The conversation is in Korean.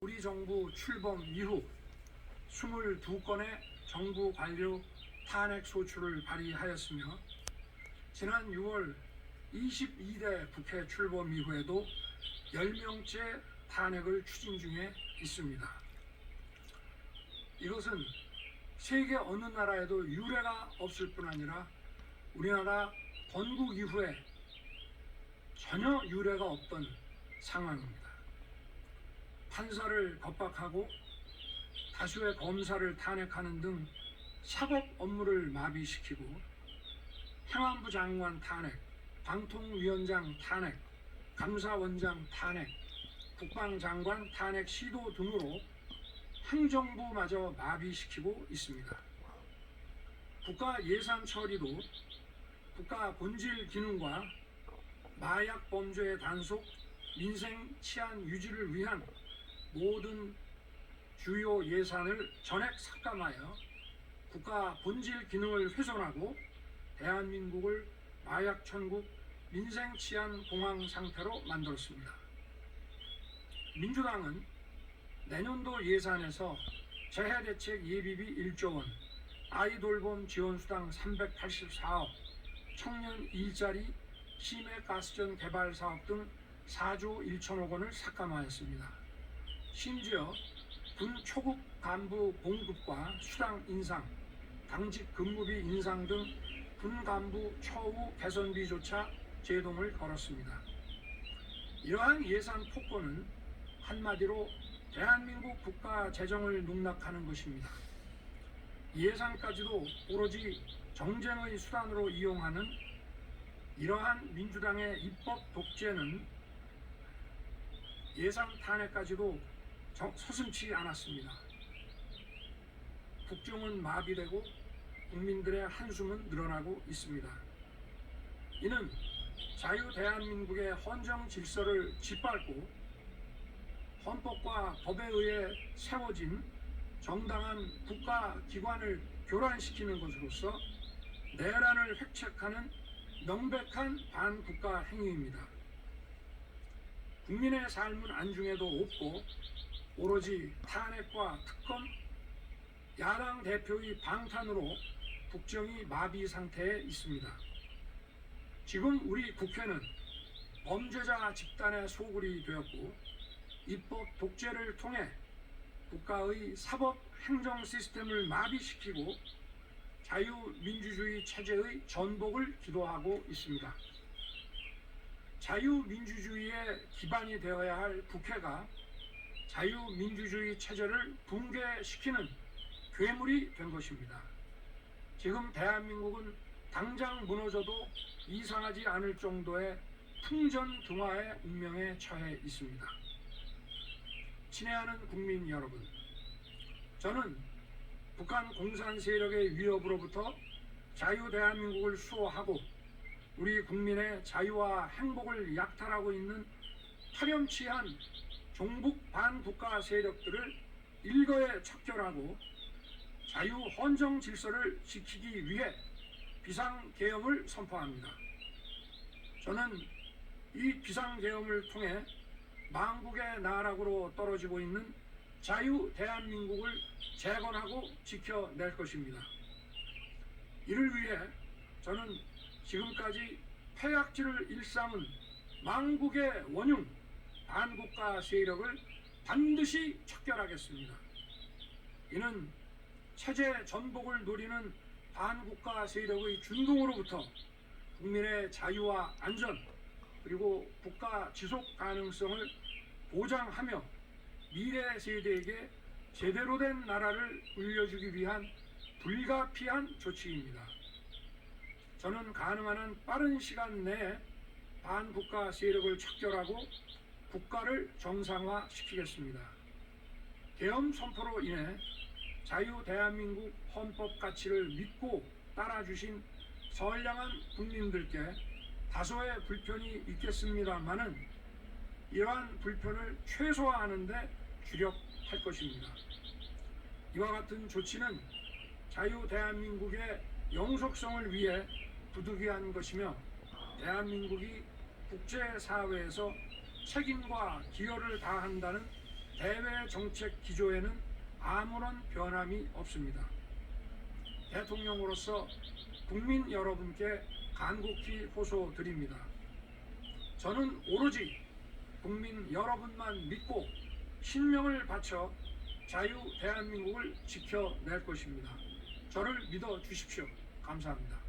우리 정부 출범 이후 22건의 정부 관료 탄핵 소추를 발의하였으며 지난 6월 22대 국회 출범 이후에도 10명째 탄핵을 추진 중에 있습니다. 이것은 세계 어느 나라에도 유례가 없을 뿐 아니라 우리나라 건국 이후에 전혀 유례가 없던 상황입니다. 판사를 겁박하고 다수의 검사를 탄핵하는 등 사법 업무를 마비시키고 행안부 장관 탄핵, 방통위원장 탄핵, 감사원장 탄핵, 국방장관 탄핵 시도 등으로 행정부마저 마비시키고 있습니다. 국가 예산 처리도 국가 본질 기능과 마약 범죄의 단속, 민생 치안 유지를 위한 모든 주요 예산을 전액 삭감하여 국가 본질 기능을 훼손하고 대한민국을 마약 천국, 민생 치안 공황 상태로 만들었습니다. 민주당은 내년도 예산에서 재해대책 예비비 1조 원, 아이돌봄 지원수당 384억, 청년 일자리, 심해가스전 개발 사업 등 4조 1천억 원을 삭감하였습니다. 심지어 군 초급 간부 봉급과 수당 인상, 당직 근무비 인상 등 군 간부 처우 개선비조차 제동을 걸었습니다. 이러한 예산 폭거는 한마디로 대한민국 국가 재정을 농락하는 것입니다. 예산까지도 오로지 정쟁의 수단으로 이용하는 이러한 민주당의 입법 독재는 예산 탄핵까지도 서슴지 않았습니다. 국정은 마비되고 국민들의 한숨은 늘어나고 있습니다. 이는 자유 대한민국의 헌정 질서를 짓밟고 헌법과 법에 의해 세워진 정당한 국가기관을 교란시키는 것으로서 내란을 획책하는 명백한 반국가 행위입니다. 국민의 삶은 안중에도 없고 오로지 탄핵과 특검, 야당 대표의 방탄으로 국정이 마비 상태에 있습니다. 지금 우리 국회는 범죄자 집단의 소굴이 되었고 입법 독재를 통해 국가의 사법 행정 시스템을 마비시키고 자유민주주의 체제의 전복을 기도하고 있습니다. 자유민주주의의 기반이 되어야 할 국회가 자유민주주의 체제를 붕괴시키는 괴물이 된 것입니다. 지금 대한민국은 당장 무너져도 이상하지 않을 정도의 풍전등화의 운명에 처해 있습니다. 친애하는 국민 여러분, 저는 북한 공산 세력의 위협으로부터 자유 대한민국을 수호하고 우리 국민의 자유와 행복을 약탈하고 있는 파렴치한 종북 반국가 세력들을 일거에 척결하고 자유 헌정 질서를 지키기 위해 비상계엄을 선포합니다. 저는 이 비상계엄을 통해 망국의 나락으로 떨어지고 있는 자유 대한민국을 재건하고 지켜낼 것입니다. 이를 위해 저는 지금까지 폐악질을 일삼은 망국의 원흉 반국가 세력을 반드시 척결하겠습니다. 이는 체제 전복을 노리는 반국가 세력의 준동으로부터 국민의 자유와 안전 그리고 국가 지속 가능성을 보장하며 미래 세대에게 제대로 된 나라를 물려주기 위한 불가피한 조치입니다. 저는 가능한 한 빠른 시간 내에 반국가 세력을 척결하고 국가를 정상화시키겠습니다. 계엄 선포로 인해 자유 대한민국 헌법 가치를 믿고 따라주신 선량한 국민들께 다소의 불편이 있겠습니다마는 이러한 불편을 최소화하는 데 주력할 것입니다. 이와 같은 조치는 자유 대한민국의 영속성을 위해 부득이한 것이며 대한민국이 국제사회에서 책임과 기여를 다한다는 대외 정책 기조에는 아무런 변함이 없습니다. 대통령으로서 국민 여러분께 간곡히 호소드립니다. 저는 오로지 국민 여러분만 믿고 신명을 바쳐 자유 대한민국을 지켜낼 것입니다. 저를 믿어 주십시오. 감사합니다.